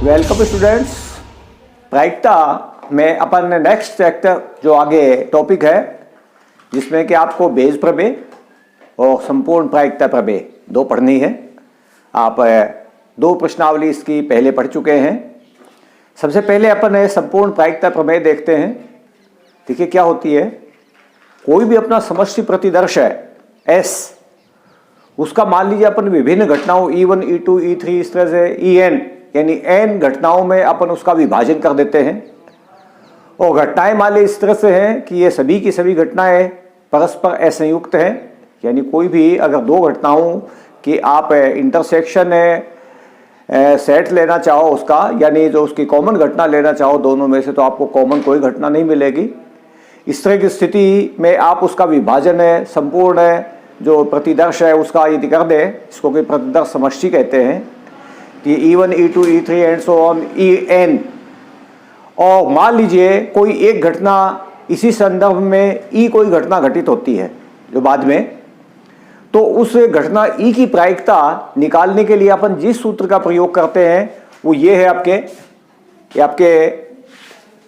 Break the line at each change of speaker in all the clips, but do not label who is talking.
Welcome students. प्रायिकता में अपन next chapter जो आगे टॉपिक है जिसमें कि आपको बेज प्रमेय और संपूर्ण प्रायिकता प्रमेय दो पढ़नी है। आप दो प्रश्नावली इसकी पहले पढ़ चुके हैं। सबसे पहले अपन संपूर्ण प्रायिकता प्रमेय देखते हैं। देखिए क्या होती है, कोई भी अपना समष्टि प्रतिदर्श है S, उसका मान लीजिए अपन विभिन्न घटनाओं E1, E2, E3 इस तरह से En यानी n घटनाओं में अपन उसका विभाजन कर देते हैं। और घटनाएं मान लीजिए इस तरह से हैं कि ये सभी की सभी घटनाएं परस्पर असंयुक्त हैं, यानी कोई भी अगर दो घटनाओं की आप इंटरसेक्शन सेट लेना चाहो उसका, यानी जो उसकी कॉमन घटना लेना चाहो दोनों में से, तो आपको कॉमन कोई घटना नहीं मिलेगी। इस तरह की स्थिति में आप उसका विभाजन है संपूर्ण जो प्रतिदर्श है उसका यदि कर दें, इसको कोई प्रतिदर्श समष्टि कहते हैं कि E1, E2, E3 and so on En, और मान लीजिए कोई एक घटना इसी संदर्भ में E कोई घटना घटित होती है जो बाद में, तो उस घटना E की प्रायिकता निकालने के लिए अपन जिस सूत्र का प्रयोग करते हैं वो ये है आपके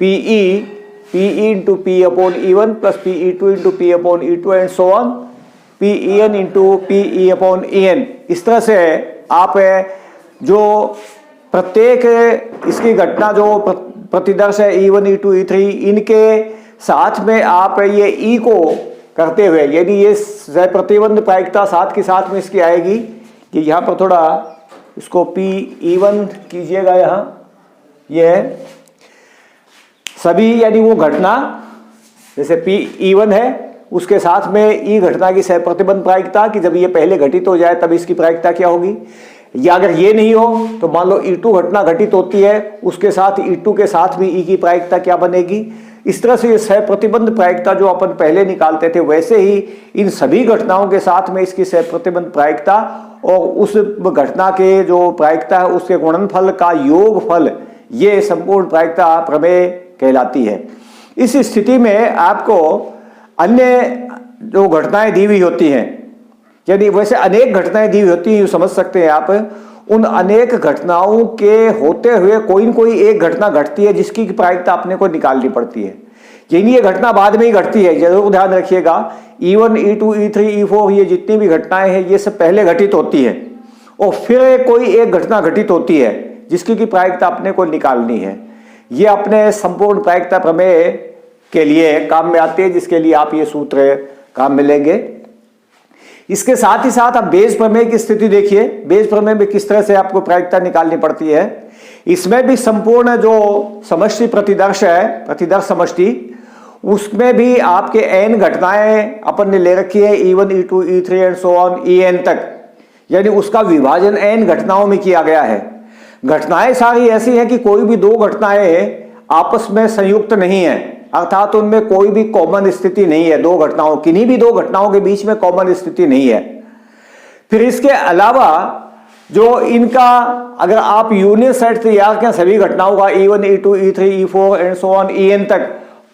PE into P upon E1 plus PE2 into P upon E2 and so on PEN into PE upon EN। इस तरह से आप जो प्रत्येक इसकी घटना जो प्रतिदर्श है E1, E2, E3, इनके साथ में आप ये E को करते हुए, यदि ये प्रतिबंध प्रायिकता साथ के साथ में इसकी आएगी कि यहाँ पर थोड़ा इसको PE1 कीजिएगा, यहाँ ये है सभी, यानी वो घटना जैसे PE1 है उसके साथ में E घटना की सह प्रतिबंध प्रायिकता कि जब ये पहले घटित हो जाए तब इसकी प्रायिकता क्या होगी, या अगर ये नहीं हो तो मान लो E2 घटना घटित होती है उसके साथ E2 के साथ भी E की प्रायिकता क्या बनेगी। इस तरह से ये सह प्रतिबंध प्रायिकता जो अपन पहले निकालते थे वैसे ही इन सभी घटनाओं के साथ में इसकी सह प्रतिबंध प्रायिकता और उस घटना के जो प्रायिकता है उसके गुणनफल का योगफल, ये संपूर्ण प्रायिकता प्रमेय कहलाती है। इस स्थिति में आपको अन्य जो घटनाएं दी हुई होती हैं, यानी वैसे अनेक घटनाएं दी हुई होती हैं, यूँ समझ सकते हैं आप, उन अनेक घटनाओं के होते हुए कोई न कोई एक घटना घटती है जिसकी प्रायिकता अपने को निकालनी पड़ती है। यानी ये घटना बाद में ही घटती है, जरूर ध्यान रखिएगा। E1, E2, E3, E4 ये जितनी भी घटनाएं हैं ये सब पहले घटित होती है और फिर कोई एक घटना घटित होती है जिसकी की प्रायिकता अपने को निकालनी है। ये अपने संपूर्ण प्रायिकता प्रमेय के लिए काम में आते हैं, जिसके लिए आप ये सूत्र काम में लेंगे। इसके साथ ही साथ आप बेज प्रमेय की स्थिति देखिए। बेज प्रमेय में किस तरह से आपको प्रायिकता निकालनी पड़ती है। इसमें भी संपूर्ण जो समष्टि प्रतिदर्श है, प्रतिदर्श समष्टि, उसमें भी आपके n घटनाएं अपन ने ले रखी है E1, E2, E3 and so on En तक, यानी उसका विभाजन n घटनाओं में किया गया है। घटनाएं सारी ऐसी हैं कि कोई भी दो घटनाएं आपस में संयुक्त नहीं है, अर्थात उनमें कोई भी कॉमन स्थिति नहीं है। दो घटनाओं, किन्हीं भी दो घटनाओं के बीच में कॉमन स्थिति नहीं है। फिर इसके अलावा जो इनका अगर आप यूनियन सेट तैयार करें सभी घटनाओं का E1, E2, E3, E4 and so on En तक,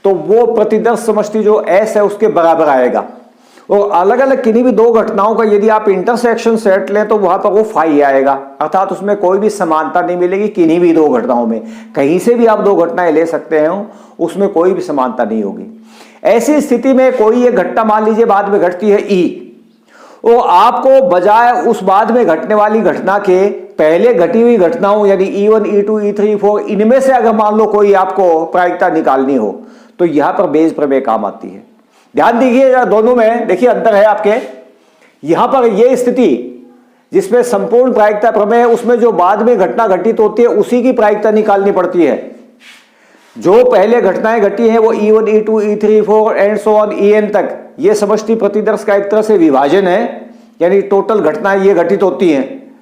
तो वो प्रतिदर्श समष्टि जो S है उसके बराबर आएगा। और अलग अलग किन्हीं भी दो घटनाओं का यदि आप इंटरसेक्शन सेट लें तो वहां पर वो फाई आएगा, अर्थात उसमें कोई भी समानता नहीं मिलेगी। किन्हीं भी दो घटनाओं में कहीं से भी आप दो घटनाएं ले सकते हैं, उसमें कोई भी समानता नहीं होगी। ऐसी स्थिति में कोई एक घटना मान लीजिए बाद में घटती है E, और आपको बजाय उस बाद में घटने वाली घटना के पहले घटी हुई घटनाओं यानी E1, E2, E3, E4 इनमें से अगर मान लो कोई आपको प्रायिकता निकालनी हो तो यहां पर बेज प्रमेय काम आती है। ध्यान दीजिए दोनों में, देखिए अंतर है आपके। यहां पर यह स्थिति जिसमें संपूर्ण प्रायिकता प्रमेय है उसमें जो बाद में घटना घटित होती है उसी की प्रायिकता निकालनी पड़ती है। जो पहले घटनाएं घटी हैं वो E1, E2, E3, E4 and so on En तक, ये समष्टि प्रतिदर्श का एक तरह से विभाजन है, यानी टोटल घटनाएं ये घटित होती हैं।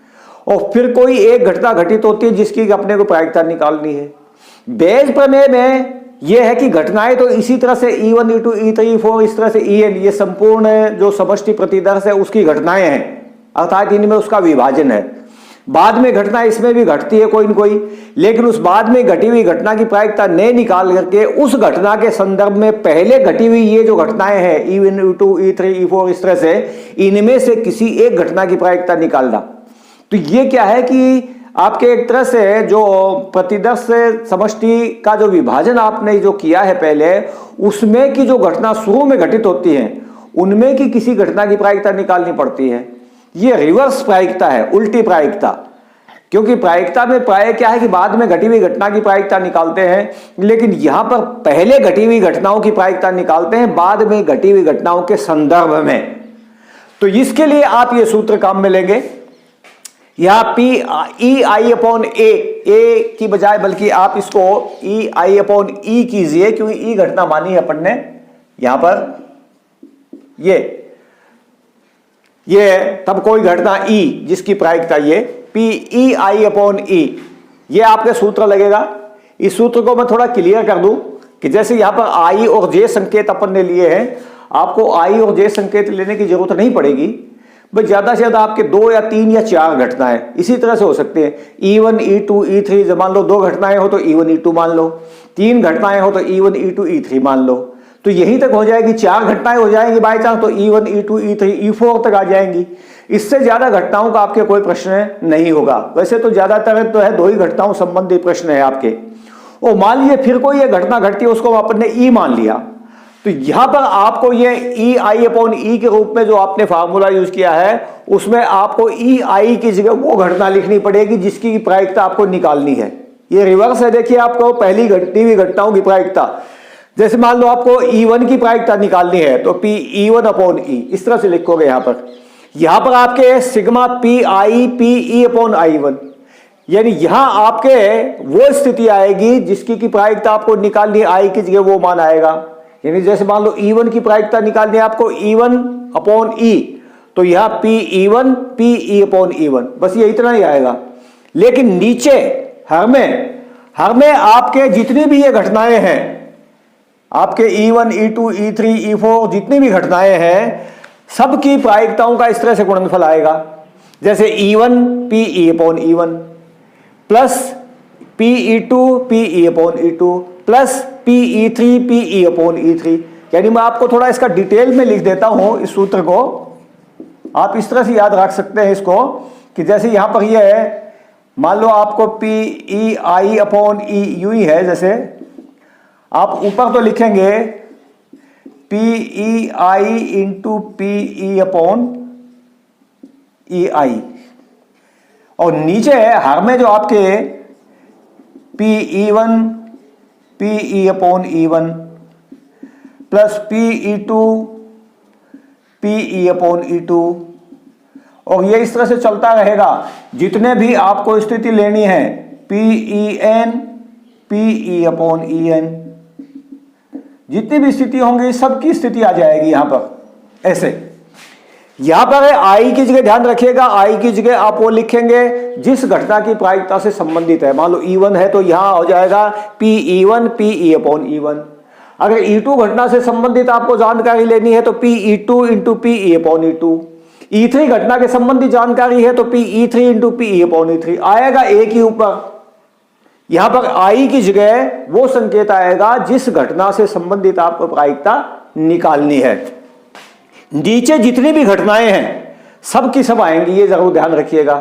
और फिर कोई एक घटना घटित होती है जिसकी अपने को प्रायिकता निकालनी है। बेज प्रमेय में यह है कि घटनाएं तो इसी तरह से E1, E2, E3, E4 इस तरह से En, ये संपूर्ण जो समष्टि प्रतिदर्श है उसकी घटनाएं हैं, अर्थात इनमें उसका विभाजन है। बाद में घटना इसमें भी घटती है कोई न कोई, लेकिन उस बाद में घटी हुई घटना की प्रायिकता नहीं निकाल करके उस घटना के संदर्भ में पहले घटी हुई ये जो घटनाएं हैं E1, E2, E3, E4 इस तरह से, इनमें से किसी एक घटना की प्रायिकता निकालना। तो ये क्या है कि आपके एक तरह से जो प्रतिदर्श समष्टि का जो विभाजन आपने जो किया है पहले, उसमें की जो घटना शुरू में घटित होती है उनमें की किसी घटना की प्रायिकता निकालनी पड़ती है। ये रिवर्स प्रायिकता है, उल्टी प्रायिकता। क्योंकि प्रायिकता में प्राय क्या है कि बाद में घटी हुई घटना की प्रायिकता निकालते हैं, लेकिन यहां पर पहले घटी हुई घटनाओं की प्रायिकता निकालते हैं बाद में घटी हुई घटनाओं के संदर्भ में। तो इसके लिए आप ये सूत्र काम में लेंगे। यहां पी ई आई अपॉन ए की बजाय बल्कि आप इसको ई आई अपॉन ई कीजिए, क्योंकि ई घटना मानी है अपन ने यहां पर ये तब कोई घटना ई जिसकी प्रायिकता ये पी ई आई अपॉन ई, ये आपके सूत्र लगेगा। इस सूत्र को मैं थोड़ा क्लियर कर दूं कि जैसे यहां पर आई और जे संकेत अपन ने लिए हैं, आपको आई और जे संकेत लेने की जरूरत नहीं पड़ेगी। बस ज्यादा से ज्यादा आपके 2 या 3 या 4 घटनाएं इसी तरह से हो सकते हैं। E1 E2 E3 मान लो 2 घटनाएं हो तो E1 E2 मान लो, 3 घटनाएं हो तो E1 E2 E3 मान लो, तो यहीं तक हो जाएगी। 4 घटनाएं हो जाएंगी बाई चांस तो E1 E2 E3 E4 तक आ जाएंगी। इससे ज्यादा घटनाओं का आपके कोई प्रश्न नहीं होगा। वैसे तो ज्यादातर तो है 2 ही घटनाओं संबंधी प्रश्न है आपके। और मान लीजिए फिर कोई ये घटना घटती है, उसको अपन ने ई मान लिया, तो यहां पर आपको ये ई आई अपॉन ई के रूप में जो आपने फार्मूला यूज किया है उसमें आपको ई आई की जगह वो घटना लिखनी पड़ेगी जिसकी प्रायिकता आपको निकालनी है। ये रिवर्स है। देखिए आपको पहली घटती हुई घटनाओं की प्रायिकता, जैसे मान लो आपको E1 की प्रायिकता निकालनी है तो पी E1 अपॉन ई इस तरह से लिखोगे। यहां पर आपके sigma P I P E upon I1, यानी यहां आपके वो स्थिति आएगी जिसकी की प्रायिकता आपको निकालनी है, आई की जगह वो मान आएगा। यानी जैसे मान लो E1 की प्रायिकता निकालनी है आपको E1 अपॉन ई, तो यहां P E1 P E upon E1, बस ये इतना ही आएगा। लेकिन नीचे हर में आपके जितनी भी ये घटनाएं हैं, आपके E1 E2 E3 E4 जितनी भी घटनाएं हैं, सबकी प्रायिकताओं का इस तरह से गुणनफल आएगा। जैसे E1 P E upon E1 plus P E2 P E upon E2 plus P E3 P E upon E3। यानी मैं आपको थोड़ा इसका डिटेल में लिख देता हूं इस सूत्र को, आप इस तरह से याद रख सकते हैं इसको कि जैसे यहां पर ये है, मान लो आपको पी ई आई अपॉन ई यू ही है, जैसे आप ऊपर तो लिखेंगे पी ई आई इंटू पी ई अपॉन ई आई, और नीचे हर में जो आपके P E1 P E upon E1 plus P E2 P E upon E2, और ये इस तरह से चलता रहेगा। जितने भी आपको स्थिति लेनी है P E N P E upon E N, जितनी भी स्थिति होंगी सबकी स्थिति आ जाएगी यहां पर। ऐसे यहां पर है आई की जगह ध्यान रखिएगा, आई की जगह आप वो लिखेंगे जिस घटना की प्रायिकता से संबंधित है। मान लो E1 है तो यहां हो जाएगा P E1 P E upon E1। अगर E2 घटना से संबंधित आपको जानकारी लेनी है तो P E2 into P E upon E2। E3 घटना के संबंधित जानकारी है तो P E3 into P E upon E3 आएगा एक ही ऊपर। यहां पर आई की जगह वो संकेत आएगा जिस घटना से संबंधित आपको प्रायिकता निकालनी है। नीचे जितनी भी घटनाएं हैं सब की सब आएंगी, ये जरूर ध्यान रखिएगा।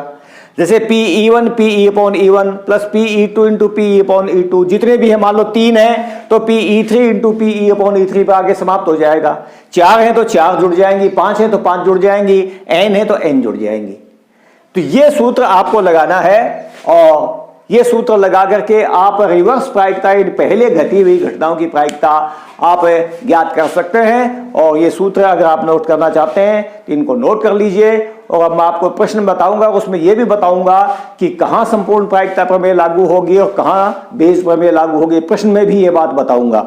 जैसे P E1 P E upon E1 plus P E2 into P E upon E2, जितने भी है मान लो 3 है तो P E3 into P E upon E3 पर आगे समाप्त हो जाएगा। 4 है तो 4 जुड़ जाएंगी, 5 है तो 5 जुड़ जाएंगी, n है तो n जुड़ जाएंगी। तो ये सूत्र आपको लगाना है, और ये सूत्र लगा करके आप रिवर्स प्रायिकता, पहले घटी हुई घटनाओं की प्रायिकता आप ज्ञात कर सकते हैं। और ये सूत्र अगर आप नोट करना चाहते हैं तो इनको नोट कर लीजिए। और अब मैं आपको प्रश्न बताऊंगा, उसमें यह भी बताऊंगा कि कहां संपूर्ण प्रायिकता प्रमेय लागू होगी और कहां बेस प्रमेय लागू होगी। प्रश्न में भी ये बात बताऊंगा।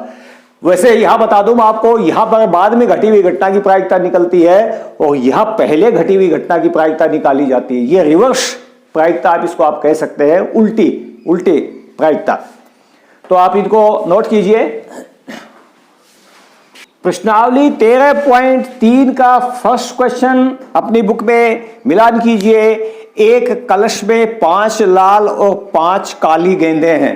वैसे यहां बता दूं मैं आपको, यहां पर बाद में घटी हुई घटना की प्रायिकता निकलती है और यहां पहले घटी हुई घटना की प्रायिकता निकाली जाती है। ये रिवर्स प्रायिकता आप इसको आप कह सकते हैं, उल्टी प्रायिकता। तो आप इनको नोट कीजिए। प्रश्नावली 13.3 का फर्स्ट क्वेश्चन अपनी बुक में मिलान कीजिए। एक कलश में 5 लाल और 5 काली गेंदें हैं।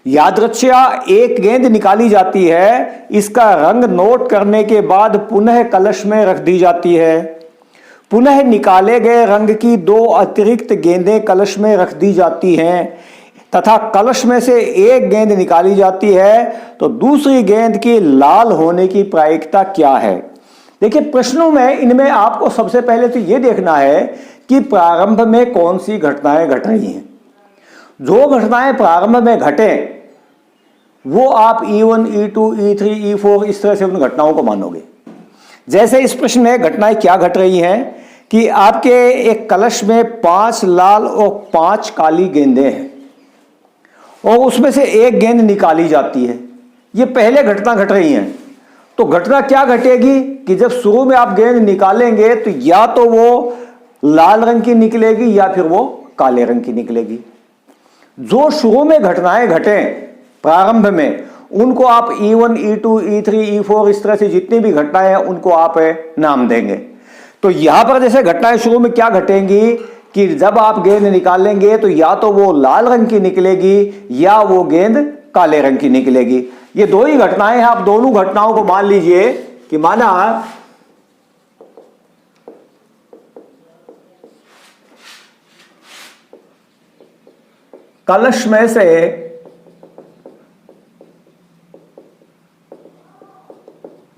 यादृच्छया एक गेंद निकाली जाती है, इसका रंग नोट करने के बाद पुनः कलश में रख दी जाती है। पुनः निकाले गए रंग की 2 अतिरिक्त गेंदें कलश में रख दी जाती हैं तथा कलश में से एक गेंद निकाली जाती है तो दूसरी गेंद की लाल होने की प्रायिकता क्या है। देखिए प्रश्नों में इनमें आपको सबसे पहले तो यह देखना है कि प्रारंभ में कौन सी घटनाएं घट रही हैं। जो घटनाएं प्रारंभ में घटे वो आप E1, E2, E3, E4 इस तरह से उन घटनाओं को मानोगे। जैसे इस प्रश्न में घटनाएं क्या घट रही हैं कि आपके एक कलश में 5 लाल और 5 काली गेंदें हैं और उसमें से एक गेंद निकाली जाती है। ये पहले घटना घट रही हैं। तो घटना क्या घटेगी कि जब शुरू में आप गेंद निकालेंगे तो या तो वो लाल रंग की निकलेगी या फिर वो काले रंग की निकलेगी। जो शुरू में घटनाएं घटे प्रारंभ में उनको आप E1, E2, E3, E4 इस तरह से जितनी भी घटनाएं हैं उनको आप नाम देंगे। तो यहां पर जैसे घटनाएं शुरू में क्या घटेंगी कि जब आप गेंद निकालेंगे तो या तो वो लाल रंग की निकलेगी या वो गेंद काले रंग की निकलेगी। ये 2 ही घटनाएं हैं। आप दोनों घटनाओं को मान लीजिए कि माना कलश में से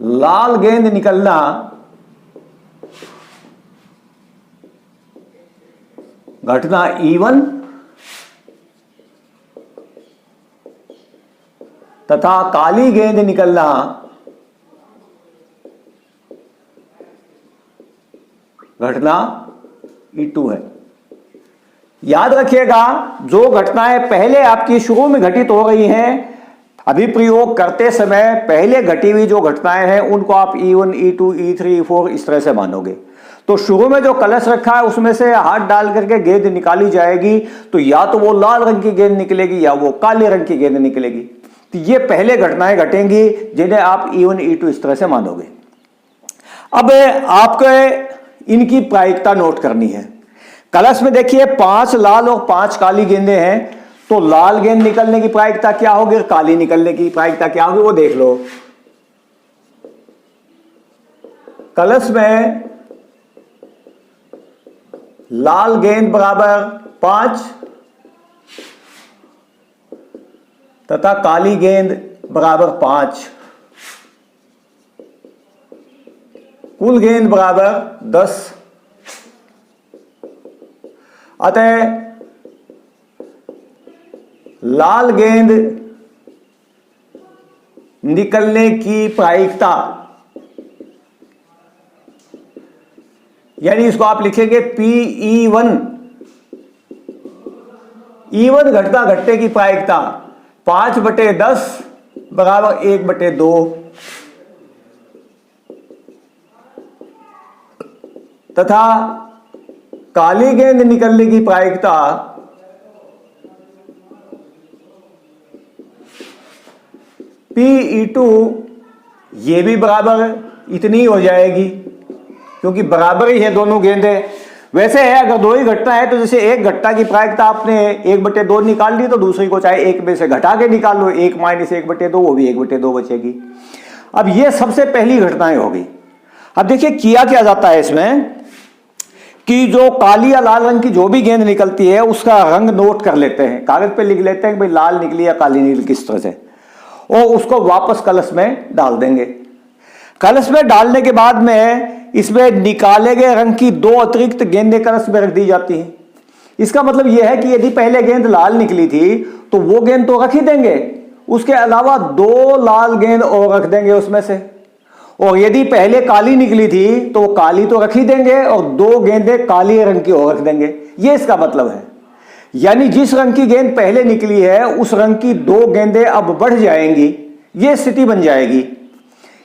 लाल गेंद निकलना घटना E1 तथा काली गेंद निकलना घटना E2 है। याद रखिएगा जो घटनाएं पहले आपकी शुरू में घटित हो रही हैं अभिप्रयोग करते समय पहले घटी हुई जो घटनाएं हैं उनको आप E1, E2, E3, E4 इस तरह से मानोगे। तो शुरू में जो कलश रखा है उसमें से हाथ डाल करके गेंद निकाली जाएगी तो या तो वो लाल रंग की गेंद निकलेगी या वो काले रंग की गेंद निकलेगी। तो ये पहले घटनाएं घटेंगी जिन्हें आप E1, E2 इस तरह से मानोगे। अब आपको इनकी प्रायिकता नोट करनी है। कलश में देखिए 5 लाल और 5 काली गेंदें हैं तो लाल गेंद निकलने की प्रायिकता क्या होगी और काली निकलने की प्रायिकता क्या होगी वो देख लो। कलश में लाल गेंद बराबर 5 तथा काली गेंद बराबर 5, कुल गेंद बराबर 10। अतः लाल गेंद निकलने की प्रायिकता यानी इसको आप लिखेंगे PE1। E1 घटना घटने की प्रायिकता 5/10 बराबर 1/2 तथा काली गेंद निकलने की प्रायिकता PE2 ये भी बराबर इतनी हो जाएगी क्योंकि बराबर ही है दोनों गेंदें। वैसे है अगर 2 ही घटना है तो जैसे एक घटना की प्रायिकता आपने 1/2 निकाल ली तो दूसरी को चाहे 1 में से घटा के निकाल लो, 1 - 1/2 वो भी 1/2 बचेगी। अब ये सबसे पहली घटनाएं होगी। अब देखिए किया क्या जाता है इसमें कि जो काली या लाल रंग की जो भी गेंद निकलती है उसका रंग नोट कर लेते हैं, कागज पे लिख लेते हैं कि भाई लाल निकली या काली निकली किस तरह से, और उसको वापस कलश में डाल देंगे। कलश में डालने के बाद में इसमें निकाले गए रंग की 2 अतिरिक्त गेंदें कलश में रख दी जाती हैं। इसका मतलब यह है कि यदि पहले गेंद लाल निकली थी तो वो गेंद तो रख ही देंगे, उसके अलावा 2 लाल गेंद और रख देंगे उसमें से, और यदि पहले काली निकली थी तो वो काली तो रख ही देंगे और 2 गेंदें काली रंग की और रख देंगे। ये इसका मतलब है। यानी जिस रंग की गेंद पहले निकली है उस रंग की 2 गेंदें अब बढ़ जाएंगी, ये स्थिति बन जाएगी।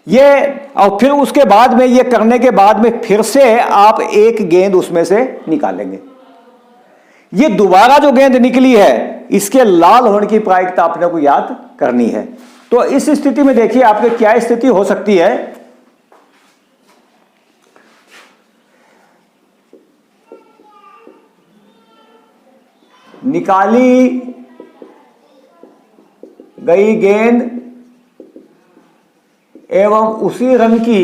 ये और फिर उसके बाद में ये करने के बाद में फिर से आप एक गेंद उसमें से निकालेंगे। ये दोबारा जो गेंद निकली है इसके लाल होने की प्रायिकता आपने को याद करनी है। तो इस स्थिति में देखिए आपके क्या स्थिति हो सकती है। निकाली गई गेंद एवं उसी रंग की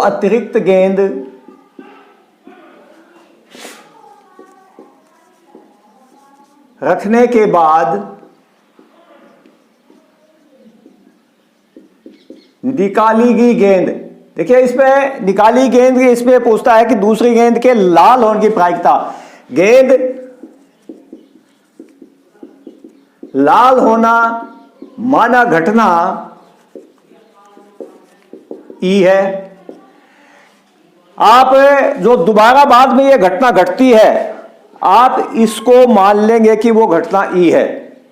अतिरिक्त गेंद रखने के बाद निकाली गई गेंद, देखिए इसमें निकाली गेंद इसमें पूछता है कि दूसरी गेंद के लाल होने की प्रायिकता। गेंद लाल होना माना घटना ई है। आप जो दोबारा बाद में यह घटना घटती है, आप इसको मान लेंगे कि वो घटना ई है।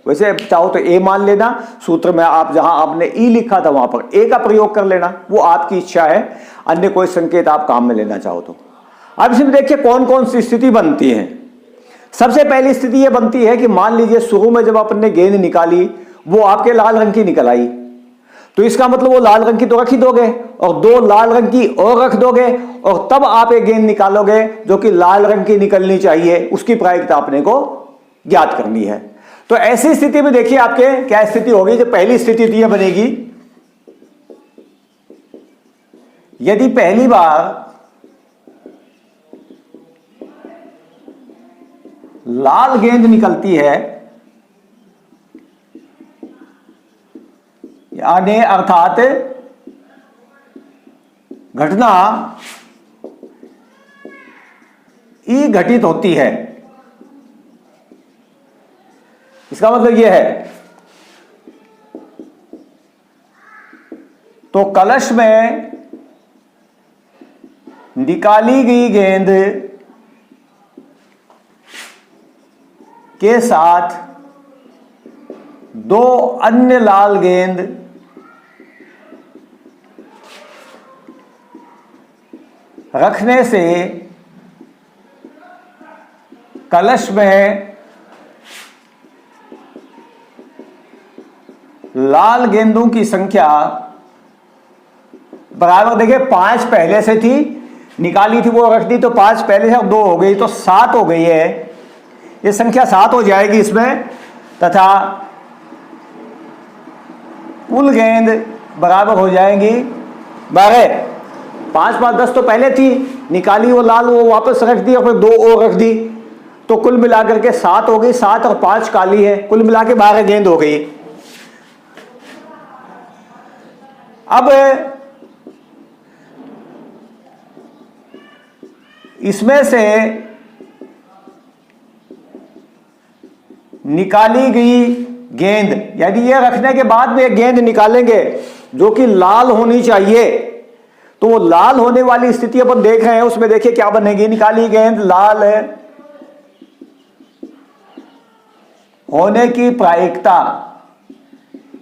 वैसे चाहो तो ए मान लेना, सूत्र में आप जहां आपने ई लिखा था वहां पर ए का प्रयोग कर लेना, वो आपकी इच्छा है। अन्य कोई संकेत आप काम में लेना चाहो तो। अब इसमें देखिए कौन कौन सी स्थिति बनती है। सबसे पहली स्थिति यह बनती है कि मान लीजिए शुरू में जब आपने गेंद निकाली वो आपके लाल रंग की निकल आई, तो इसका मतलब वो लाल रंग की तो रख ही दोगे और दो लाल रंग की और रख दोगे और तब आप एक गेंद निकालोगे जो कि लाल रंग की निकलनी चाहिए, उसकी प्रायिकता अपने को ज्ञात करनी है। तो ऐसी स्थिति में देखिए आपके क्या स्थिति होगी। जो पहली स्थिति थी यह बनेगी, यदि पहली बार लाल गेंद निकलती है, यानी अर्थात घटना ई घटित होती है, इसका मतलब यह है तो कलश में निकाली गई गेंद के साथ दो अन्य लाल गेंद रखने से कलश में लाल गेंदों की संख्या बराबर, देखिए 5 पहले से थी, निकाली थी वो रख दी तो 5 पहले से अब 2 हो गई तो 7 हो गई है। ये संख्या 7 हो जाएगी इसमें, तथा कुल गेंद बराबर हो जाएंगी 12। 5 5 10 तो पहले थी, निकाली वो लाल, वो वापस रख दी और फिर 2 और रख दी, तो कुल मिलाकर के 7 हो गई। 7 और 5 काली है, कुल मिला के 12 गेंद हो गई। अब इसमें से निकाली गई गेंद, यदि ये रखने के बाद में एक गेंद निकालेंगे जो कि लाल होनी चाहिए, तो वो लाल होने वाली स्थिति अपन देख रहे हैं, उसमें देखिए क्या बनेगी। निकाली गेंद लाल है होने की प्रायिकता,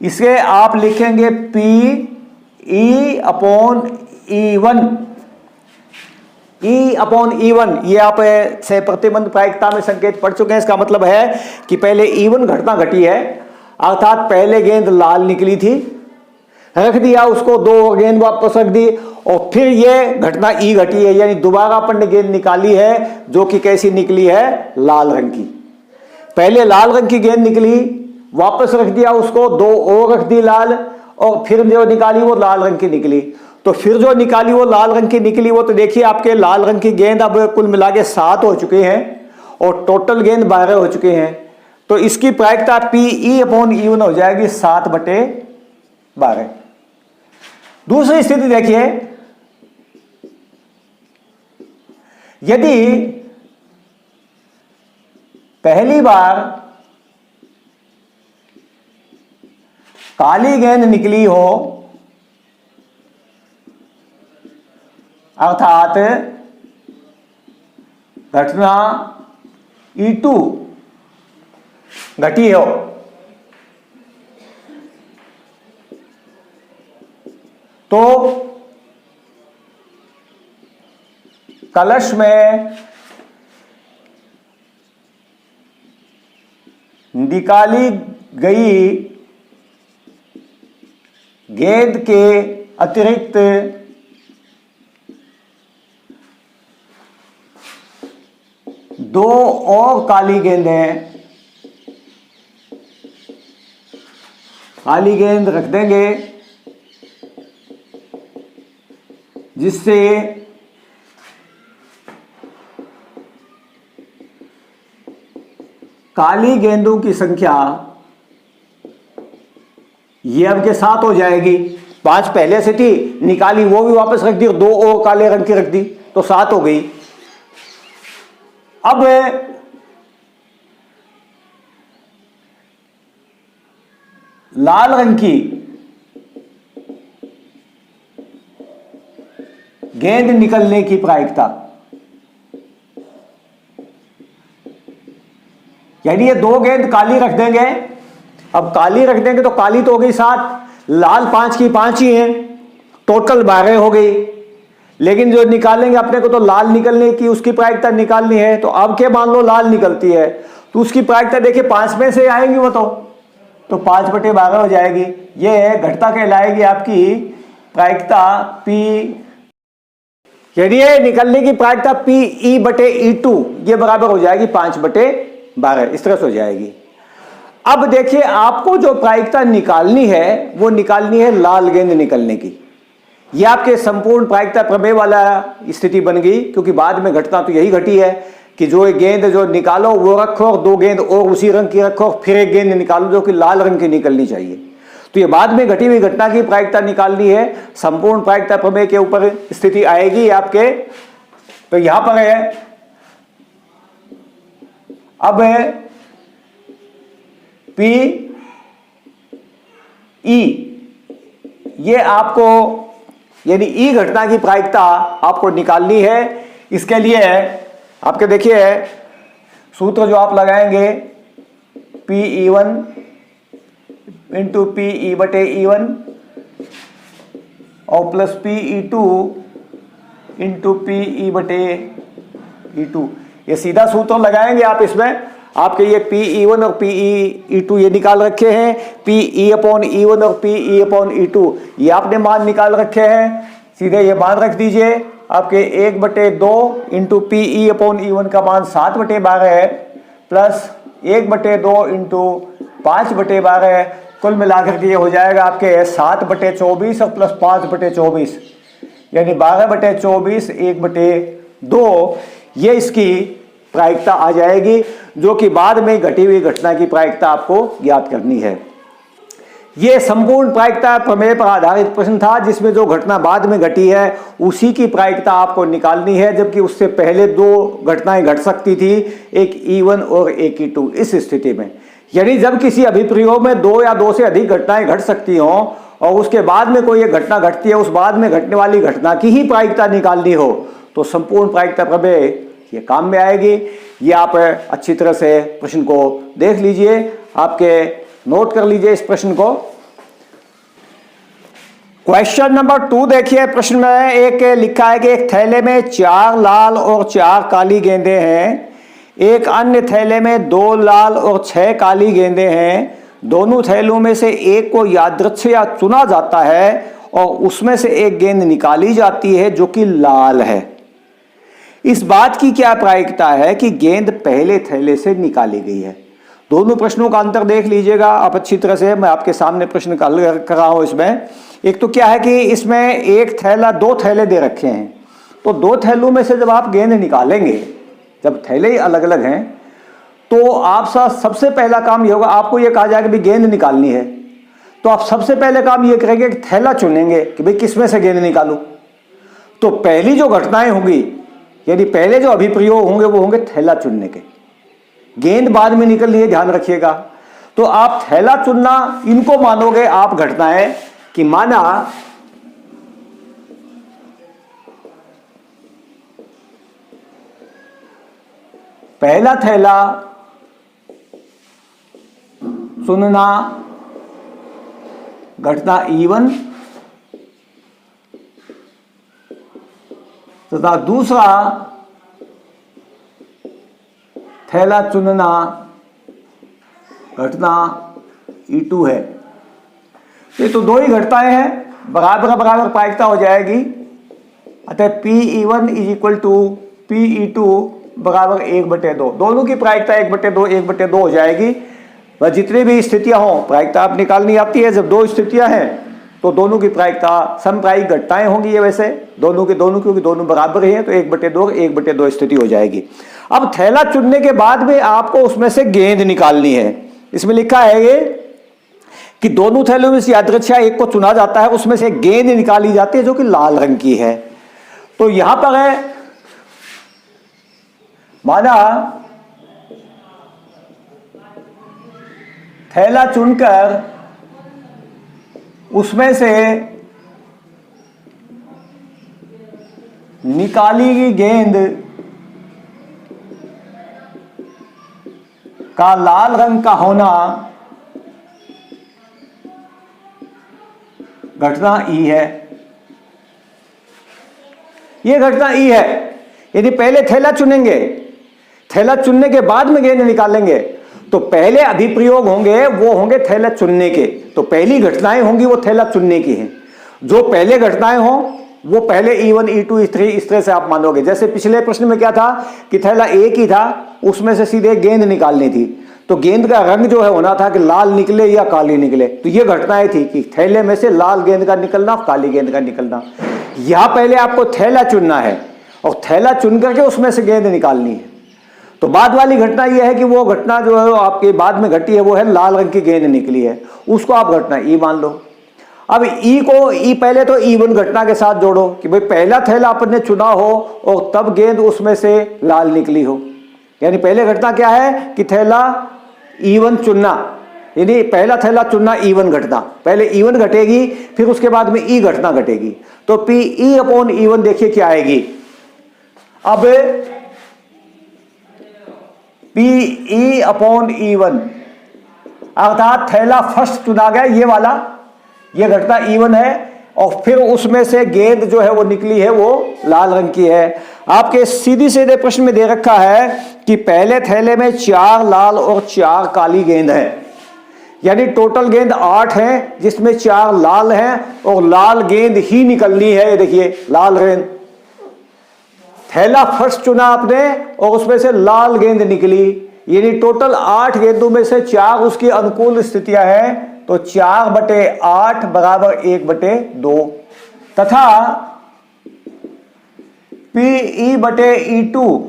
इसे आप लिखेंगे P E upon E1। E upon E1 ये आप से प्रतिबंध प्रायिकता में संकेत पढ़ चुके हैं। इसका मतलब है कि पहले E1 घटना घटी है, अर्थात पहले गेंद लाल निकली थी, रख दिया उसको, 2 गेंद वापस रख दी और फिर ये घटना E घटी है, यानी दोबारा अपन ने गेंद निकाली है जो कि कैसी निकली है, लाल रंग की। पहले लाल रंग की गेंद निकली, वापस रख दिया उसको, 2 और रख दी लाल, और फिर जो निकाली वो लाल रंग की निकली। तो फिर जो निकाली वो लाल रंग की निकली, वो तो देखिए आपके लाल रंग की गेंद अब कुल मिला के 7 हो चुके हैं और टोटल गेंद 12 हो चुके हैं। तो इसकी प्रायिकता PE अपॉन E1 हो जाएगी 7/12। दूसरी स्थिति देखिए, यदि पहली बार काली गेंद निकली हो, अर्थात घटना E2 घटी हो, तो कलश में निकाली गई गेंद के अतिरिक्त दो और काली गेंदें, काली गेंद रख देंगे जिससे काली गेंदों की संख्या ये अब के 7 हो जाएगी। 5 पहले से थी, निकाली, वो भी वापस रख दी, 2 और काले रंग की रख दी, तो 7 हो गई। अब लाल रंग की गेंद निकलने की प्रायिकता, यानी ये 2 गेंद काली रख देंगे। अब काली रख देंगे तो काली तो हो गई 7, लाल 5 की 5 ही है, टोटल 12 हो गई। लेकिन जो निकालेंगे अपने को तो लाल निकलने की उसकी प्रायिकता निकालनी है। तो अब के मान लो लाल निकलती है तो उसकी प्रायिकता देखिए 5 में से आएगी वो, तो 5/12 हो जाएगी। ये घटता कहलाएगी आपकी प्रायिकता P, यानी ये निकलने की प्रायिकता PE/E2 ये बराबर हो जाएगी 5/12, इस तरह से हो जाएगी। अब देखिए आपको जो प्रायिकता निकालनी है वो निकालनी है लाल गेंद निकलने की। ये आपके संपूर्ण प्रायिकता प्रमेय वाला स्थिति बन गई, क्योंकि बाद में घटना तो यही घटी है कि जो एक गेंद जो निकालो वो रखो और 2 गेंद और उसी रंग की रखो, फिर एक गेंद निकालो जो कि लाल रंग की निकलनी चाहिए। तो ये बाद में घटी हुई घटना की प्रायिकता निकालनी है, संपूर्ण प्रायिकता प्रमेय के ऊपर स्थिति आएगी आपके। तो यहां पर है, अब है PE, ये आपको यानी ई घटना की प्रायिकता आपको निकालनी है। इसके लिए आपके देखिए सूत्र जो आप लगाएंगे PE1 इंटू PE/E1 और प्लस PE2 इंटू PE/E2, ये सीधा सूत्र लगाएंगे आप। इसमें आपके ये PE1 और PE/E2 ये निकाल रखे हैं, PE/E1 और PE/E2 ये आपने मान निकाल रखे हैं। सीधे ये मान रख दीजिए, आपके 1/2 इंटू PE/E1 का मान 7/12 है, प्लस 1/2 इंटू 5/12, कुल मिलाकर के ये हो जाएगा आपके 7/24 और प्लस 5/24, यानी 12/24 1/2, ये इसकी प्रायिकता आ जाएगी, जो कि बाद में घटी हुई घटना की प्रायिकता आपको ज्ञात करनी है। यह संपूर्ण प्रायिकता प्रमेय पर आधारित प्रश्न था, जिसमें जो घटना बाद में घटी है उसी की प्रायिकता आपको निकालनी है, जबकि उससे पहले 2 घटनाएं घट सकती थी, एक E1 और एक E2। इस स्थिति में यानी जब किसी अभिप्रयोग में 2 या 2 से अधिक घटनाएं घट सकती हों और उसके बाद में कोई एक घटना घटती है, उस बाद में घटने वाली घटना की ही प्रायिकता निकालनी हो, तो संपूर्ण प्रायिकता प्रमेय ये काम में आएगी। ये आप अच्छी तरह से प्रश्न को देख लीजिए, आपके नोट कर लीजिए इस प्रश्न को। क्वेश्चन नंबर 2 देखिए, प्रश्न में एक लिखा है कि एक थैले में 4 लाल और 4 काली गेंदें हैं, एक अन्य थैले में 2 लाल और 6 काली गेंदें हैं। दोनों थैलों में से एक को यादृच्छिक चुना जाता है और उसमें से एक गेंद निकाली जाती है जो कि लाल है। इस बात की क्या प्रायिकता है कि गेंद पहले थैले से निकाली गई है। दोनों प्रश्नों का अंतर देख लीजिएगा आप अच्छी तरह से, मैं आपके सामने प्रश्न का हल कर रहा हूं। इसमें एक तो क्या है कि इसमें एक थैला 2 थैले दे रखे हैं, तो 2 थैलों में से जब आप गेंद निकालेंगे, जब थैले ही अलग अलग हैं, तो आप सबसे पहला काम ये होगा, आपको ये कहा जाएगा कि गेंद निकालनी है, तो आप सबसे पहले काम ये करेंगे कि थैला चुनेंगे कि भाई किसमें से गेंद निकालूं। तो पहली जो घटनाएं होंगी, यानी पहले जो अभिप्रयोग होंगे वो होंगे थैला चुनने के, गेंद बाद में निकल रही है, ध्यान रखिएगा। तो आप थैला चुनना इनको मानोगे आप घटनाएं कि माना पहला थैला चुनना घटना E1 तथा दूसरा थैला चुनना घटना E2 है। ये तो 2 ही घटनाएं हैं, बराबर बराबर प्रायिकता हो जाएगी। अतः PE1 = PE2 बराबर 1/2, दोनों की प्रायिकता 1/2 हो जाएगी। वह जितनी भी स्थितियां हों प्रायिकता आप निकालनी आती है। जब 2 स्थितियां हैं तो दोनों की प्रायिकता समप्रायिक घटनाएं होंगी ये वैसे दोनों के दोनों, क्योंकि दोनों बराबर ही है तो 1/2 1/2 स्थिति हो जाएगी। अब थैला चुनने के बाद में आपको उसमें से गेंद निकालनी है। इसमें लिखा है ये कि दोनों थैलों में से यादृच्छा एक को चुना जाता है, उसमें से गेंद निकाली जाती है जो कि लाल रंग की है। तो यहां पर है माना थैला चुनकर उसमें से निकाली गई गेंद का लाल रंग का होना घटना ई है। यह घटना ई है। यदि पहले थैला चुनेंगे, थैला चुनने के बाद में गेंद निकालेंगे, तो पहले अभिप्रयोग होंगे वो होंगे थैला चुनने के। तो पहली घटनाएं होंगी वो थैला चुनने की हैं। जो पहले घटनाएं हो वो पहले E1 E2 E3 इस तरह से आप मानोगे। जैसे पिछले प्रश्न में क्या था कि थैला एक ही था, उसमें से सीधे गेंद निकालनी थी, तो गेंद का रंग जो है होना था कि लाल निकले या काली निकले। तो ये घटनाएं थी कि थैले में से लाल गेंद का निकलना, काली गेंद का निकलना। यहां पहले आपको थैला चुनना है और थैला चुन करके उसमें से गेंद निकालनी है। तो बाद वाली घटना यह है कि वो घटना जो है आपके बाद में घटी है वो है लाल रंग की गेंद निकली है, उसको आप घटना ई मान लो। अब ई को ई पहले तो E1 घटना के साथ जोड़ो कि भाई पहला थैला आपने चुना हो और तब गेंद उसमें से लाल निकली हो। यानी पहले घटना क्या है कि थैला E1 चुनना, यानी पहला थैला चुनना E1 घटना, पहले E1 घटेगी फिर उसके बाद में ई घटना घटेगी। तो PE/E1 देखिए क्या आएगी। अब PE/E1 अर्थात थैला फर्स्ट चुना गया ये वाला, ये घटना E1 है और फिर उसमें से गेंद जो है वो निकली है वो लाल रंग की है। आपके सीधी सीधे प्रश्न में दे रखा है कि पहले थैले में 4 लाल और 4 काली गेंद है, यानी टोटल गेंद 8 है जिसमें 4 लाल हैं और लाल गेंद ही निकलनी है। ये देखिए लाल गेंद, थैला फर्स्ट चुना आपने और उसमें से लाल गेंद निकली, यानी टोटल 8 गेंदों में से 4 उसकी अनुकूल स्थितियां हैं। तो 4/8 बराबर 1/2 तथा PE/E2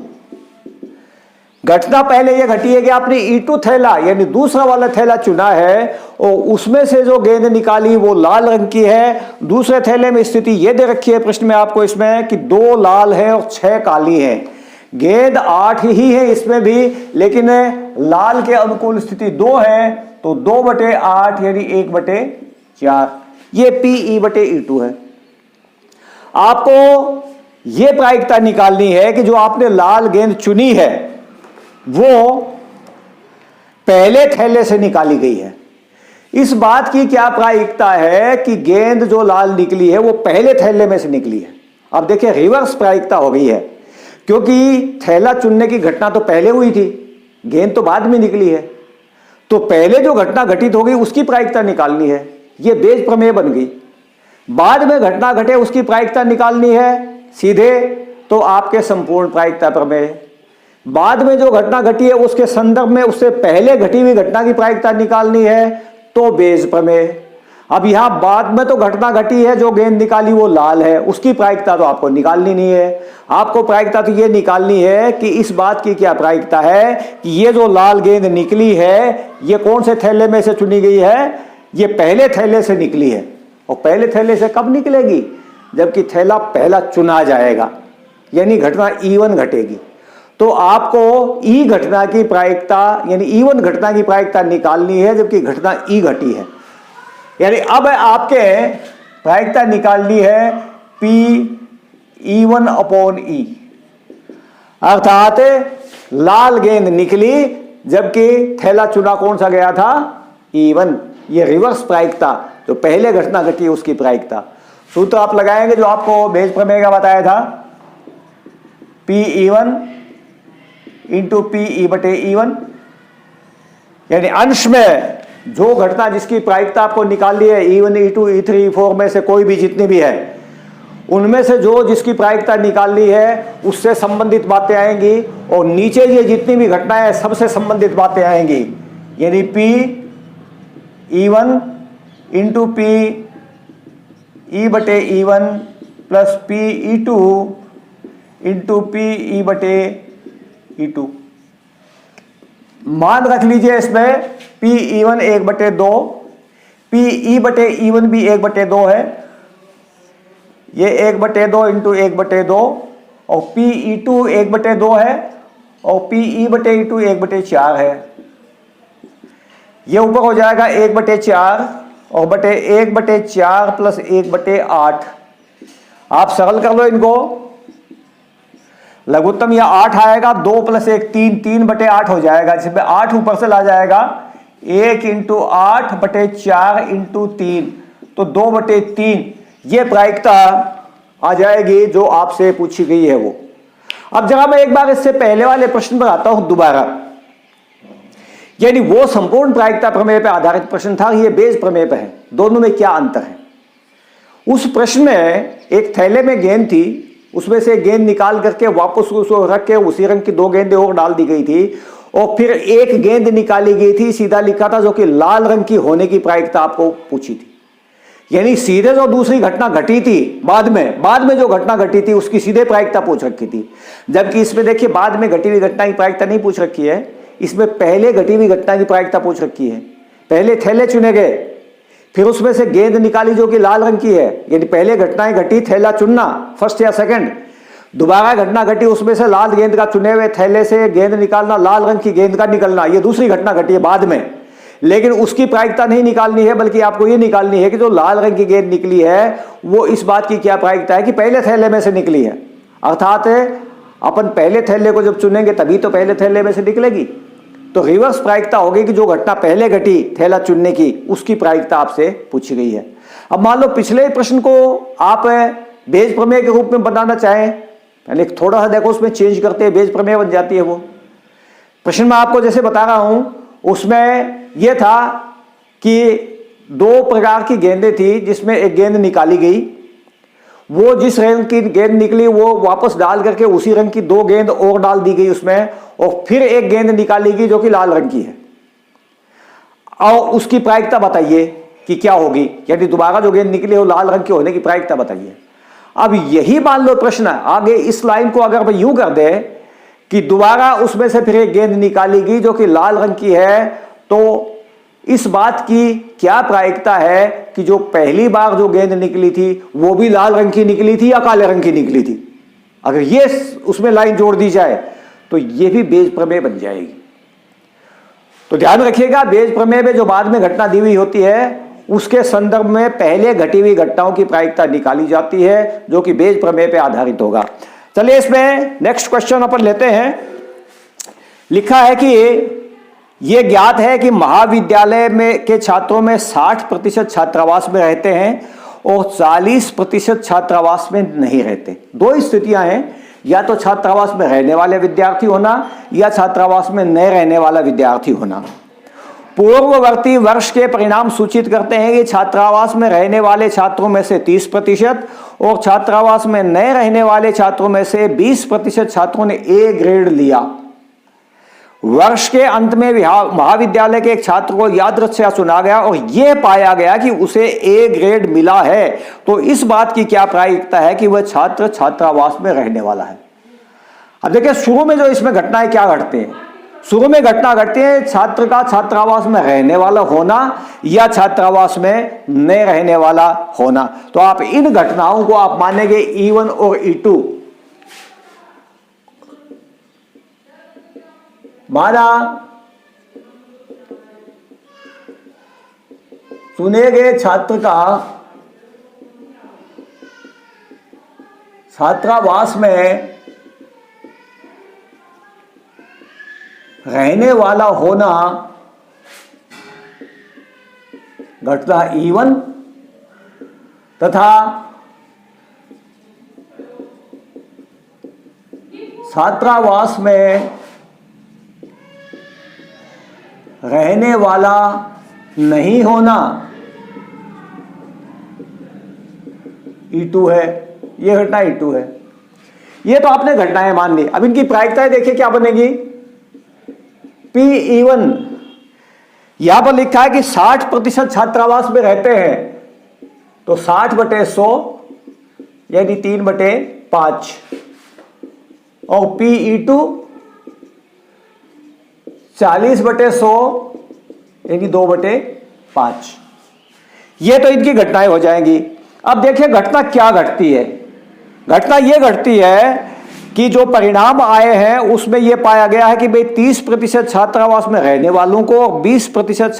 घटना पहले यह घटी है कि आपने E2 थैला यानी दूसरा वाला थैला चुना है और उसमें से जो गेंद निकाली वो लाल रंग की है। दूसरे थैले में स्थिति यह दे रखी है प्रश्न में आपको इसमें कि 2 लाल है और 6 काली है। गेंद 8 ही है इसमें भी, लेकिन लाल के अनुकूल स्थिति 2 है, तो 2/8 यानी 1/4 ये PE/E2 है। आपको यह प्रायिकता निकालनी है कि जो आपने लाल गेंद चुनी है वो पहले थैले से निकाली गई है। इस बात की क्या प्रायिकता है कि गेंद जो लाल निकली है वो पहले थैले में से निकली है। अब देखिए रिवर्स प्रायिकता हो गई है, क्योंकि थैला चुनने की घटना तो पहले हुई थी, गेंद तो बाद में निकली है। तो पहले जो घटना घटित हो गई उसकी प्रायिकता निकालनी है, ये बेज प्रमेय बन गई। बाद में घटना घटे उसकी प्रायिकता निकालनी है सीधे, तो आपके संपूर्ण प्रायिकता प्रमेय। बाद में जो घटना घटी है उसके संदर्भ में उससे पहले घटी हुई घटना की प्रायिकता निकालनी है, तो बेज प्रमेय। अब यहां बाद में तो घटना घटी है, जो गेंद निकाली वो लाल है, उसकी प्रायिकता तो आपको निकालनी नहीं है। आपको प्रायिकता तो ये निकालनी है कि इस बात की क्या प्रायिकता है कि ये जो लाल गेंद निकली है ये कौन से थैले में से चुनी गई है, ये पहले थैले से निकली है। और पहले थैले से कब निकलेगी, जबकि थैला पहला चुना जाएगा, यानी घटना E1 घटेगी। तो आपको ई घटना की प्रायिकता यानी E1 घटना की प्रायिकता निकालनी है, जबकि घटना ई घटी है। यानी अब आपके प्रायिकता निकालनी है PE1/E, अर्थात लाल गेंद निकली जबकि थैला चुना कौन सा गया था, E1। ये रिवर्स प्रायिकता, जो पहले घटना घटी है उसकी प्रायिकता। सूत्र आप लगाएंगे जो आपको बेज प्रमेय का बताया था, PE1 इंटू PE/E1, यानी अंश में जो घटना जिसकी प्रायिकता आपको निकालनी है E1 E2 E3 E4 में से कोई भी जितनी भी है, उनमें से जो जिसकी प्रायिकता निकालनी है उससे संबंधित बातें आएंगी, और नीचे ये जितनी भी घटनाएं सबसे संबंधित बातें आएंगी, यानी PE1 इंटू ई बटे E1 plus P E2 into P E बटे E2। मान रख लीजिए इसमें पी E1 1/2, पी ई बटे E1 भी 1/2 है, ये 1/2 इंटू 1/2 और पी E2 1/2 है और पी ई बटे E2 1/4 है। ये ऊपर हो जाएगा 1/4 और बटे 1/4 प्लस 1/8। आप सरल कर लो इनको, लघुत्तम यह 8 आएगा, 2 प्लस 1 3, 3/8 हो जाएगा, जिसमें 8 ऊपर से ला जाएगा, 1 इंटू 8/4 इंटू 3, तो 2/3 ये प्रायिकता आ जाएगी जो आपसे पूछी गई है वो। अब जरा मैं एक बार इससे पहले वाले प्रश्न पर आता हूं दोबारा, यानी वो संपूर्ण प्रायिकता प्रमेय पर आधारित प्रश्न था, ये बेज प्रमेय पर है। दोनों में क्या अंतर है? उस प्रश्न में एक थैले में गेंद थी, उसमें से गेंद निकाल करके वापस उसको रख के उसी रंग की 2 गेंदें और डाल दी गई थी और फिर एक गेंद निकाली गई थी, सीधा लिखा था, जो कि लाल रंग की होने की प्रायिकता आपको पूछी थी। यानी सीधे जो दूसरी घटना घटी थी बाद में जो घटना घटी थी उसकी सीधे प्रायिकता पूछ रखी थी, जबकि इसमें देखिए बाद में घटी हुई घटना की प्रायिकता नहीं पूछ रखी है, इसमें पहले घटी हुई घटना की प्रायिकता पूछ रखी है। पहले थैले चुने गए, फिर उसमें से गेंद निकाली जो कि लाल रंग की है, यानी पहले घटनाएं घटी थैला चुनना फर्स्ट या सेकंड, दोबारा घटना घटी उसमें से लाल गेंद का चुने हुए थैले से गेंद निकालना, लाल रंग की गेंद का निकलना, ये दूसरी घटना घटी है बाद में। लेकिन उसकी प्रायिकता नहीं निकालनी है, बल्कि आपको ये निकालनी है कि जो लाल रंग की गेंद निकली है वो इस बात की क्या प्रायिकता है कि पहले थैले में से निकली है। अर्थात अपन पहले थैले को जब चुनेंगे तभी तो पहले थैले में से निकलेगी, तो रिवर्स प्रायिकता होगी कि जो घटना पहले घटी थैला चुनने की उसकी प्रायिकता आपसे पूछी गई है। अब मान लो पिछले प्रश्न को आप बेज प्रमेय के रूप में बनाना चाहें, पहले थोड़ा सा देखो उसमें चेंज करते हैं, बेज प्रमेय बन जाती है वो। प्रश्न में आपको जैसे बता रहा हूं उसमें यह था कि 2 प्रकार की गेंदें थी, जिसमें एक गेंद निकाली गई, वो जिस रंग की गेंद निकली वो वापस डाल करके उसी रंग की 2 गेंद और डाल दी गई उसमें, और फिर एक गेंद निकाली गई जो कि लाल रंग की है, और उसकी प्रायिकता बताइए कि क्या होगी, यानी दोबारा जो गेंद निकली वो लाल रंग की होने की प्रायिकता बताइए। अब यही मान लो प्रश्न आगे इस लाइन को अगर यूं कर दे कि दोबारा उसमें से फिर एक गेंद निकाली गई जो कि लाल रंग की है, तो इस बात की क्या प्रायिकता है कि जो पहली बार जो गेंद निकली थी वो भी लाल रंग की निकली थी या काले रंग की निकली थी। अगर ये उसमें लाइन जोड़ दी जाए तो ये भी बेज प्रमेय बन जाएगी। तो ध्यान रखिएगा, बेज प्रमेय में जो बाद में घटना दी हुई होती है उसके संदर्भ में पहले घटी हुई घटनाओं की प्रायिकता निकाली जाती है, जो कि बेज प्रमेय पर आधारित होगा। चलिए इसमें नेक्स्ट क्वेश्चन अपन लेते हैं। लिखा है कि यह ज्ञात है कि महाविद्यालय में के छात्रों में 60% छात्रावास में रहते हैं और 40% छात्रावास में नहीं रहते। 2 स्थितियां हैं, या तो छात्रावास में रहने वाले विद्यार्थी होना या छात्रावास में न रहने वाला विद्यार्थी होना। पूर्ववर्ती वर्ष के परिणाम सूचित करते हैं कि छात्रावास में रहने वाले छात्रों में से 30% और छात्रावास में न रहने वाले छात्रों में से 20% छात्रों ने ए ग्रेड लिया। वर्ष के अंत में महाविद्यालय के एक छात्र को यादृच्छिक चुना गया और यह पाया गया कि उसे ए ग्रेड मिला है, तो इस बात की क्या प्रायिकता है कि वह छात्र छात्रावास में रहने वाला है। अब देखिए शुरू में जो इसमें घटनाएं क्या घटती हैं, शुरू में घटना घटती है छात्र का छात्रावास में रहने वाला होना या छात्रावास में न रहने वाला होना। तो आप इन घटनाओं को आप मानेंगे E1 और E2। माना चुने गए छात्र का छात्रावास में रहने वाला होना घटना E1 तथा छात्रावास में रहने वाला नहीं होना E2 है। यह घटना E2 है। ये तो आपने घटनाएं मान ली। अब इनकी प्रायिकताएं देखिए क्या बनेगी। P1 यहां पर लिखा है कि 60% छात्रावास में रहते हैं, तो 60/100 यानी 3/5 और PE2 40/100 यानी 2/5। ये तो इनकी घटनाएं हो जाएंगी। अब देखिए घटना क्या घटती है। घटना ये घटती है कि जो परिणाम आए हैं उसमें यह पाया गया है कि भाई 30% छात्रावास में रहने वालों को और 20%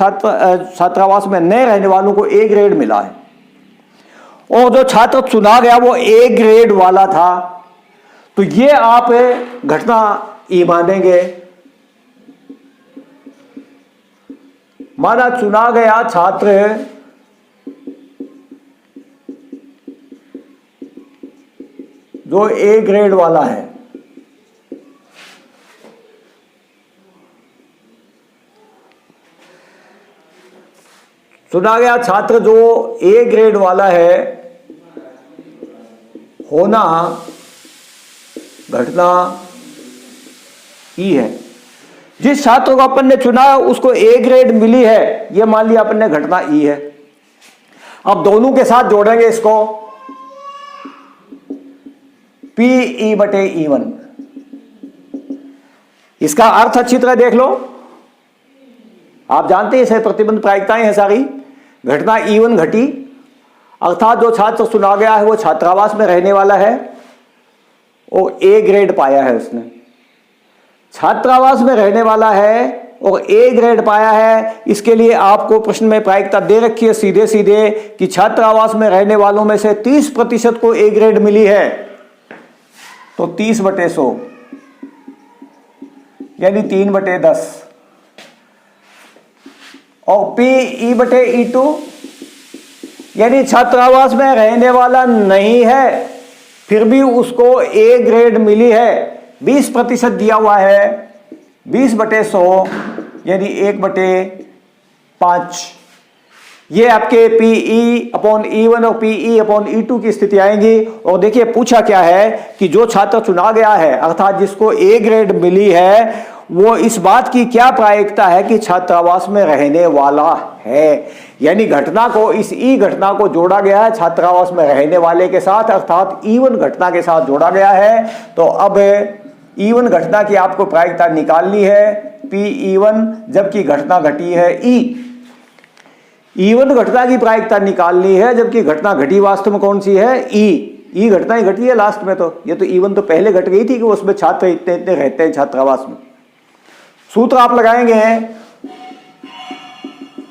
छात्रावास में नहीं रहने वालों को A ग्रेड मिला है, और जो छात्र चुना गया वो A ग्रेड वाला था। तो ये आप घटना ई मानेंगे। माना चुना गया छात्र जो A ग्रेड वाला है, चुना गया छात्र जो A ग्रेड वाला है, होना घटना ई है। जिस छात्र को अपन ने चुना उसको A ग्रेड मिली है, यह मान लिया अपन ने घटना ई है। अब दोनों के साथ जोड़ेंगे इसको, PE/E1। इसका अर्थ अच्छी तरह देख लो। आप जानते हैं इसे प्रतिबंध प्रायिकताएं हैं सारी। घटना E1 घटी, अर्थात जो छात्र चुना गया है वो छात्रावास में रहने वाला है और A ग्रेड पाया है उसने। छात्रावास में रहने वाला है और A ग्रेड पाया है, इसके लिए आपको प्रश्न में प्रायिकता दे रखी है सीधे सीधे कि छात्रावास में रहने वालों में से 30% को A ग्रेड मिली है, तो 30/100 यानी 3/10। और PE/E2 यानी छात्रावास में रहने वाला नहीं है फिर भी उसको A ग्रेड मिली है, 20% दिया हुआ है, 20/100 यानी 1/5। ये आपके PE/E1 और PE/E2 की स्थिति आएंगी। और देखिए पूछा क्या है कि जो छात्र चुना गया है अर्थात जिसको A ग्रेड मिली है, वो इस बात की क्या प्रायिकता है कि छात्रावास में रहने वाला है। यानी घटना को, इस ई घटना को जोड़ा गया है छात्रावास में रहने वाले के साथ, अर्थात E1 घटना के साथ जोड़ा गया है। तो अब E1 घटना की आपको प्रायिकता निकालनी है PE1, जबकि घटना घटी है E1 घटना की प्रायिकता निकालनी है, जबकि घटना घटी वास्तव में कौन सी है, ई घटना ही घटी है लास्ट में। तो ये तो E1 तो पहले घट गई थी कि उसमें छात्र इतने इतने रहते हैं छात्रावास में। सूत्र आप लगाएंगे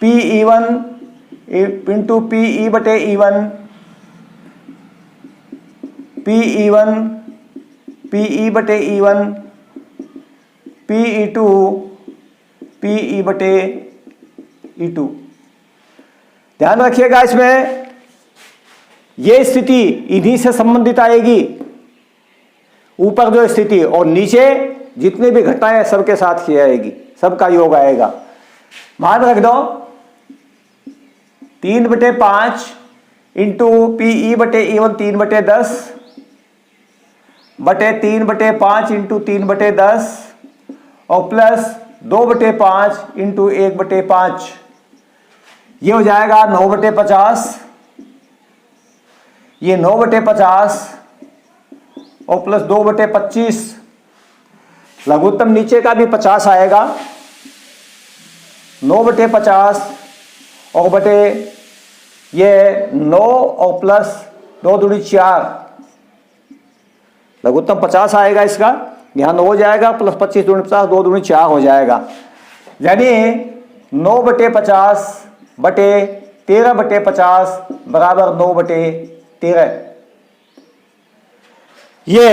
PE1 into PE/E1, PE1 PE/E1, PE2 PE/E2। ध्यान रखिएगा इसमें यह स्थिति इन्हीं से संबंधित आएगी, ऊपर जो स्थिति, और नीचे जितने भी घटनाएं सबके साथ की आएगी, सबका योग आएगा। मान रख दो 3/5 इंटू PE/E1 3/10 बटे 3/5 इंटू 3/10 और प्लस 2/5 इंटू 1/5। ये हो जाएगा 9/50। ये 9/50 और प्लस 2/25, लघुत्तम नीचे का भी 50 आएगा। 9/50 और बटे ये 9 और प्लस 2 दूनी 4, लघुत्तम 50 आएगा इसका, यहां 9 हो जाएगा, प्लस 25 दूनी 50, 2 दूनी 4 हो जाएगा। यानी 9/50 बटे 13/50 बराबर 9/13। ये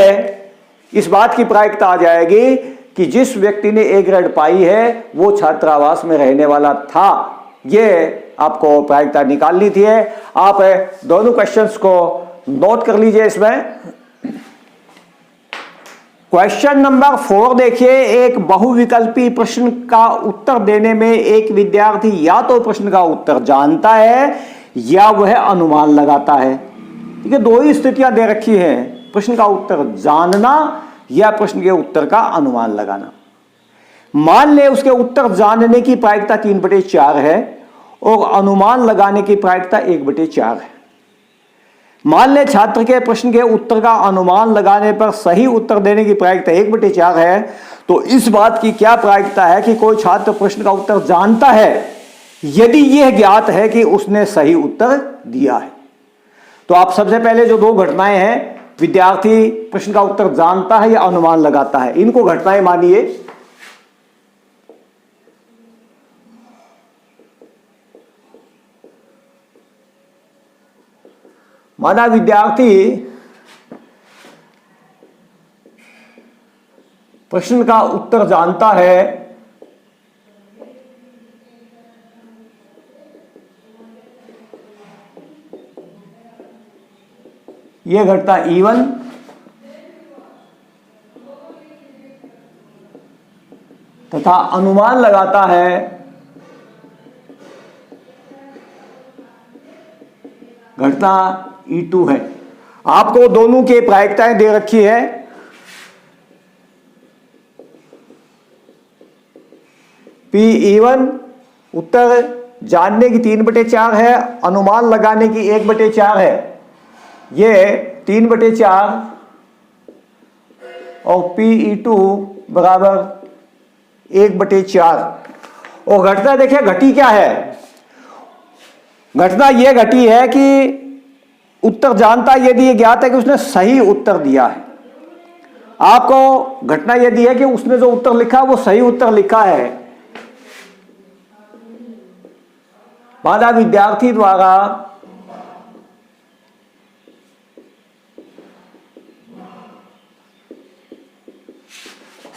इस बात की प्रायिकता आ जाएगी कि जिस व्यक्ति ने A ग्रेड पाई है वो छात्रावास में रहने वाला था। ये आपको प्रायिकता निकालनी थी। आप दोनों क्वेश्चंस को नोट कर लीजिए। इसमें क्वेश्चन नंबर 4 देखिए, एक बहुविकल्पी प्रश्न का उत्तर देने में एक विद्यार्थी या तो प्रश्न का उत्तर जानता है या वह अनुमान लगाता है। ठीक है, दो ही स्थितियां दे रखी हैं, प्रश्न का उत्तर जानना या प्रश्न के उत्तर का अनुमान लगाना। मान ले उसके उत्तर जानने की प्रायिकता 3/4 है और अनुमान लगाने की प्रायिकता 1/4 है। मान ले छात्र के प्रश्न के उत्तर का अनुमान लगाने पर सही उत्तर देने की प्रायिकता 1/4 है, तो इस बात की क्या प्रायिकता है कि कोई छात्र प्रश्न का उत्तर जानता है यदि यह ज्ञात है कि उसने सही उत्तर दिया है। तो आप सबसे पहले जो दो घटनाएं हैं, विद्यार्थी प्रश्न का उत्तर जानता है या अनुमान लगाता है, इनको घटनाएं मानिए। माना विद्यार्थी प्रश्न का उत्तर जानता है, यह घटना E1 तथा अनुमान लगाता है घटना E2 है। आपको दोनों की प्रायिकताएं दे रखी है। P1 उत्तर जानने की 3/4 है, अनुमान लगाने की 1/4 है। ये 3/4 और Pe2 बराबर 1/4। और घटना देखिए घटी क्या है, घटना यह घटी है कि उत्तर जानता है यदि यह ज्ञात है कि उसने सही उत्तर दिया है। आपको घटना यदि है कि उसने जो उत्तर लिखा वो सही उत्तर लिखा है। माना विद्यार्थी द्वारा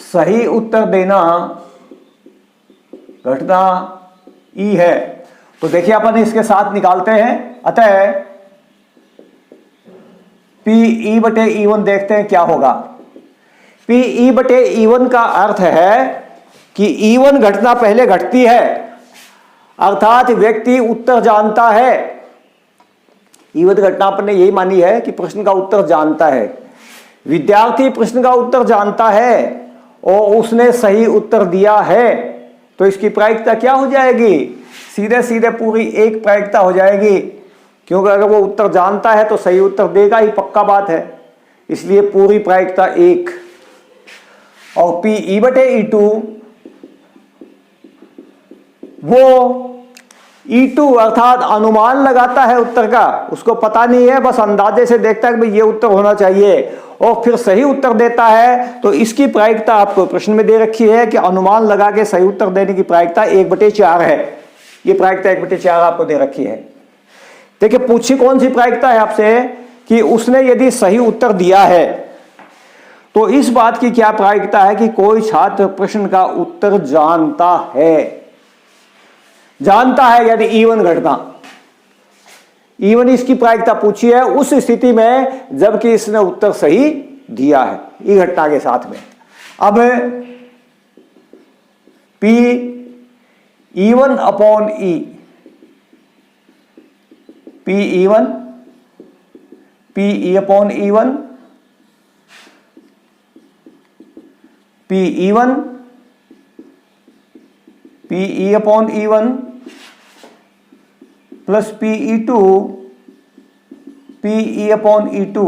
सही उत्तर देना घटना ई है। तो देखिए अपन इसके साथ निकालते हैं। अतः Pe/E1 देखते हैं क्या होगा। Pe/E1 का अर्थ है कि E1 घटना पहले घटती है, अर्थात व्यक्ति उत्तर जानता है। E1 घटना अपन ने यही मानी है कि प्रश्न का उत्तर जानता है। विद्यार्थी प्रश्न का उत्तर जानता है और उसने सही उत्तर दिया है, तो इसकी प्रायिकता क्या हो जाएगी, सीधे सीधे पूरी 1 प्रायिकता हो जाएगी, क्योंकि अगर वो उत्तर जानता है तो सही उत्तर देगा ही, पक्का बात है। इसलिए पूरी प्रायिकता 1। और Pe/E2 वो E2 अर्थात अनुमान लगाता है उत्तर का, उसको पता नहीं है, बस अंदाजे से देखता है कि भाई ये उत्तर होना चाहिए और फिर सही उत्तर देता है। तो इसकी प्रायिकता आपको प्रश्न में दे रखी है कि अनुमान लगा के सही उत्तर देने की प्रायिकता 1/4 है। ये प्रायिकता 1/4 आपको दे रखी है। देखिए पूछी कौन सी प्रायिकता है आपसे कि उसने यदि सही उत्तर दिया है, तो इस बात की क्या प्रायिकता है कि कोई छात्र प्रश्न का उत्तर जानता है। जानता है यानी E1 घटना, E1 इसकी प्रायिकता पूछी है उस स्थिति में जबकि इसने उत्तर सही दिया है ई घटना के साथ में। अब Pe1/E, Pe1, Pe/E1, Pe1, Pe/E1 plus Pe2, Pe/E2।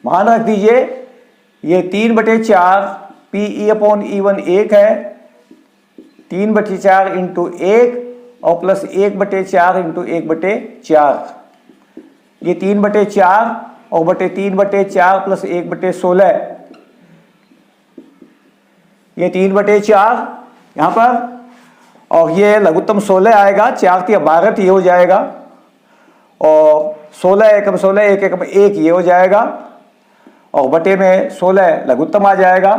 मान रख दीजिए ये 3/4 Pe/E1 1 है, 3/4 इंटू 1 और प्लस 1/4 इंटू 1/4। ये 3/4 और बटे 3/4 प्लस 1/16, ये 3/4 यहां पर, और ये लघुत्तम 16 आएगा, 4 × 12 ये हो जाएगा, और 16 एकम 16 1 एकम 1 ये हो जाएगा, और बटे में 16 लघुत्तम आ जाएगा।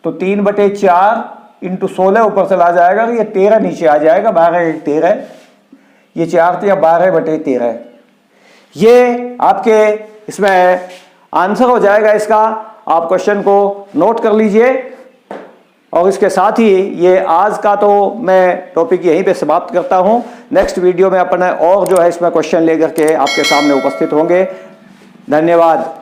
तो 3/4 इंटू 16 ऊपर चला जाएगा, ये 13 नीचे आ जाएगा, 12 1 13, ये 4 × 12/13। ये आपके इसमें आंसर हो जाएगा इसका। आप क्वेश्चन को नोट कर लीजिए। और इसके साथ ही ये आज का तो मैं टॉपिक यहीं पे समाप्त करता हूं। नेक्स्ट वीडियो में अपन और जो है इसमें क्वेश्चन लेकर के आपके सामने उपस्थित होंगे। धन्यवाद।